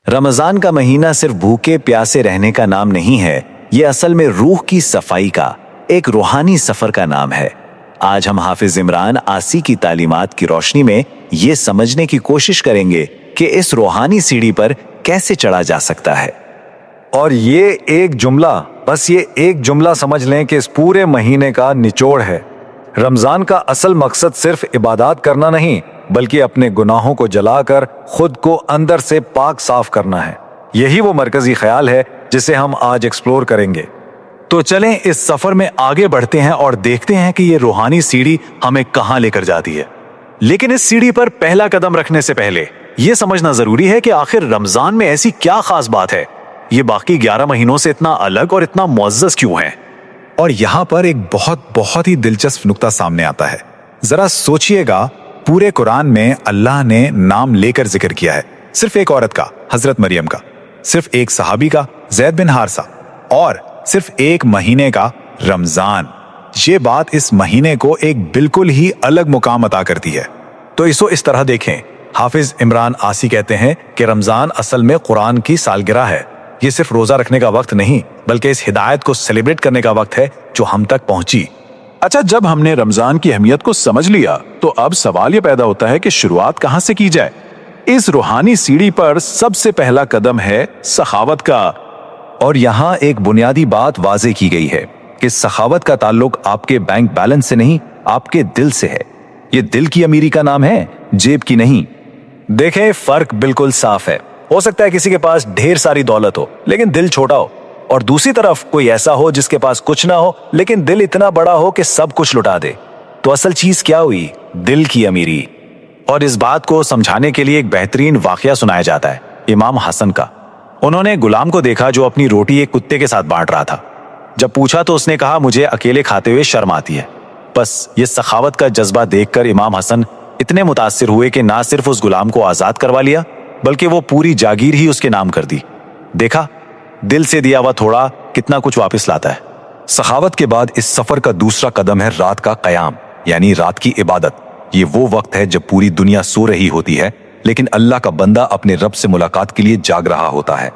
रमजान का महीना सिर्फ भूखे प्यासे रहने का नाम नहीं है, ये असल में रूह की सफाई का एक रूहानी सफर का नाम है। आज हम हाफिज इमरान आसी की तालीमात की रोशनी में ये समझने की कोशिश करेंगे कि इस रूहानी सीढ़ी पर कैसे चढ़ा जा सकता है। और बस ये एक जुमला समझ लें कि इस पूरे महीने का निचोड़ है। रमजान का असल मकसद सिर्फ इबादत करना नहीं, बल्कि अपने गुनाहों को जलाकर खुद को अंदर से पाक साफ करना है। यही वो मरकजी ख्याल है जिसे हम आज एक्सप्लोर करेंगे। तो चलें इस सफर में आगे बढ़ते हैं और देखते हैं कि ये रूहानी सीढ़ी हमें कहां लेकर जाती है। लेकिन इस सीढ़ी पर पहला कदम रखने से पहले यह समझना जरूरी है कि आखिर रमजान में ऐसी क्या खास बात है, ये बाकी 11 महीनों से इतना अलग और इतना मुअज़्ज़ज़ क्यों है। और यहां पर एक बहुत ही दिलचस्प नुक्ता सामने आता है। जरा सोचिएगा, पूरे कुरान में अल्लाह ने नाम लेकर जिक्र किया है सिर्फ एक औरत का, हजरत मरियम का, सिर्फ एक सहाबी का, ज़ैद बिन हारिसा, और सिर्फ एक महीने का, रमजान। ये बात इस महीने को एक बिल्कुल ही अलग मुकाम अता करती है। तो इसको इस तरह देखें, हाफिज इमरान आसी कहते हैं कि रमजान असल में कुरान की सालगिरह है। ये सिर्फ रोजा रखने का वक्त नहीं, बल्कि इस हिदायत को सेलिब्रेट करने का वक्त है जो हम तक पहुंची। अच्छा, जब हमने रमजान की अहमियत को समझ लिया तो अब सवाल यह पैदा होता है कि शुरुआत कहां से की जाए। इस रूहानी सीढ़ी पर सबसे पहला कदम है सखावत का। और यहाँ एक बुनियादी बात वाजे की गई है कि सखावत का ताल्लुक आपके बैंक बैलेंस से नहीं, आपके दिल से है। ये दिल की अमीरी का नाम है, जेब की नहीं। देखें, फर्क बिल्कुल साफ है। हो सकता है किसी के पास ढेर सारी दौलत हो लेकिन दिल छोटा हो, और दूसरी तरफ कोई ऐसा हो जिसके पास कुछ ना हो लेकिन दिल इतना बड़ा हो कि सब कुछ लुटा दे। तो असल चीज क्या हुई? दिल की अमीरी। और इस बात को समझाने के लिए एक बेहतरीन वाकया सुनाया जाता है इमाम हसन का। उन्होंने गुलाम को देखा जो अपनी रोटी एक कुत्ते के साथ बांट रहा था। जब पूछा तो उसने कहा, मुझे अकेले खाते हुए शर्म आती है। बस ये सखावत का जज्बा देखकर इमाम हसन इतने मुतासिर हुए कि ना सिर्फ उस गुलाम को आजाद करवा लिया, बल्कि वो पूरी जागीर ही उसके नाम कर दी। देखा, दिल से दिया हुआ थोड़ा कितना कुछ वापस लाता है। सखावत के बाद इस सफर का दूसरा कदम है रात का क़याम, यानी रात की इबादत। ये वो वक्त है जब पूरी दुनिया सो रही होती है, लेकिन अल्लाह का बंदा अपने रब से मुलाकात के लिए जाग रहा होता है।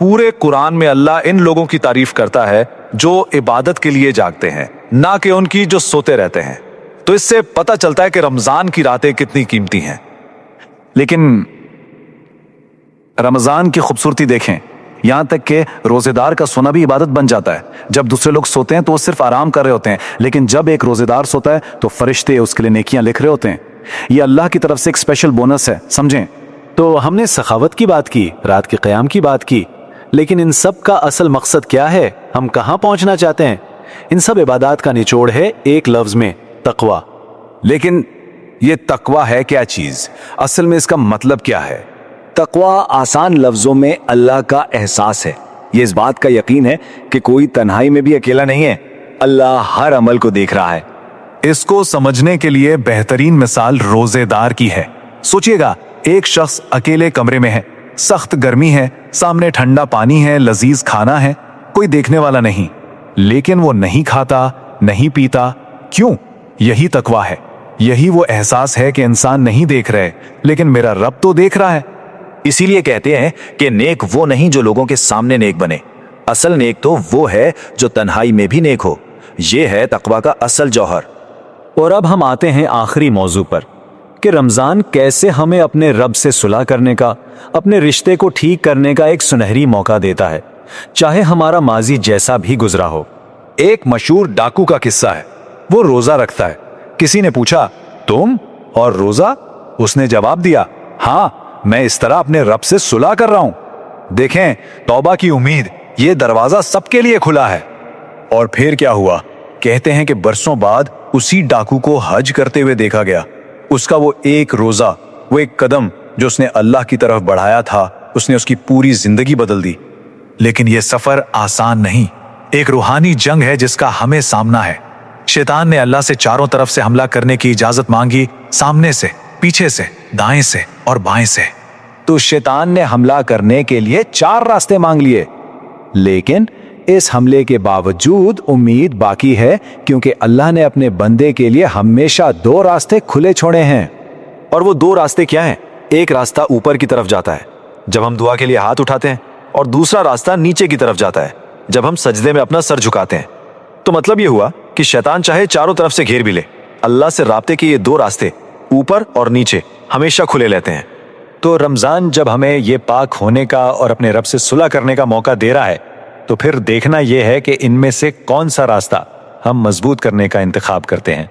पूरे कुरान में अल्लाह इन लोगों की तारीफ करता है जो इबादत के लिए जागते हैं, ना कि उनकी जो सोते रहते हैं। तो इससे पता चलता है कि रमजान की रातें कितनी कीमती हैं। लेकिन रमजान की खूबसूरती देखें, यहां तक कि रोजेदार का सोना भी इबादत बन जाता है। जब दूसरे लोग सोते हैं तो वो सिर्फ आराम कर रहे होते हैं, लेकिन जब एक रोजेदार सोता है तो फरिश्ते उसके लिए नेकियां लिख रहे होते हैं। ये अल्लाह की तरफ से एक स्पेशल बोनस है, समझें। तो हमने सखावत की बात की, रात के क़याम की बात की, लेकिन इन सब का असल मकसद क्या है? हम कहां पहुंचना चाहते हैं? इन सब इबादत का निचोड़ है एक लफ्ज में, तकवा। लेकिन ये तकवा है क्या चीज? असल में इसका मतलब क्या है? तकवा आसान लफ्जों में अल्लाह का एहसास है। ये इस बात का यकीन है कि कोई तन्हाई में भी अकेला नहीं है, अल्लाह हर अमल को देख रहा है। इसको समझने के लिए बेहतरीन मिसाल रोजेदार की है। सोचिएगा, एक शख्स अकेले कमरे में है, सख्त गर्मी है, सामने ठंडा पानी है, लजीज खाना है, कोई देखने वाला नहीं, लेकिन वो नहीं खाता, नहीं पीता। क्यों? यही तकवा है। यही वो एहसास है कि इंसान नहीं देख रहे, लेकिन मेरा रब तो देख रहा है। इसीलिए कहते हैं कि नेक वो नहीं जो लोगों के सामने नेक बने, असल नेक तो वो है जो तन्हाई में भी नेक हो। ये है तकवा का असल जौहर। और अब हम आते हैं आखिरी मौजू पर कि रमजान कैसे हमें अपने रब से सुलह करने का, अपने रिश्ते को ठीक करने का एक सुनहरी मौका देता है, चाहे हमारा माजी जैसा भी गुजरा हो। एक मशहूर डाकू का किस्सा है। वो रोजा रखता है। किसी ने पूछा, तुम और रोजा? उसने जवाब दिया, हाँ, मैं इस तरह अपने रब से सुलह कर रहा हूं। देखें, तौबा की उम्मीद, ये दरवाजा सबके लिए खुला है। और फिर क्या हुआ? कहते हैं कि बरसों बाद उसी डाकू को हज करते हुए देखा गया। उसका वो एक रोजा, वो एक कदम जो उसने अल्लाह की तरफ बढ़ाया था, उसने उसकी पूरी जिंदगी बदल दी। लेकिन यह सफर आसान नहीं, एक रूहानी जंग है जिसका हमें सामना है। शैतान ने अल्लाह से चारों तरफ से हमला करने की इजाजत मांगी, सामने से, पीछे से, दाएं से और बाएं से। तो शैतान ने हमला करने के लिए 4 रास्ते मांग लिए, लेकिन इस हमले के बावजूद उम्मीद बाकी है, क्योंकि अल्लाह ने अपने बंदे के लिए हमेशा 2 रास्ते खुले छोड़े हैं। और वो 2 रास्ते क्या हैं? एक रास्ता ऊपर की तरफ जाता है, جب ہم دعا کے لیے ہاتھ اٹھاتے ہیں، اور دوسرا راستہ نیچے کی طرف جاتا ہے جب ہم سجدے میں اپنا سر جھکاتے ہیں۔ تو مطلب یہ ہوا کہ شیطان چاہے چاروں طرف سے گھیر بھی لے، اللہ سے رابطے کے یہ دو راستے اوپر اور نیچے ہمیشہ کھلے رہتے ہیں۔ تو رمضان جب ہمیں یہ پاک ہونے کا اور اپنے رب سے صلح کرنے کا موقع دے رہا ہے، تو پھر دیکھنا یہ ہے کہ ان میں سے کون سا راستہ ہم مضبوط کرنے کا انتخاب کرتے ہیں۔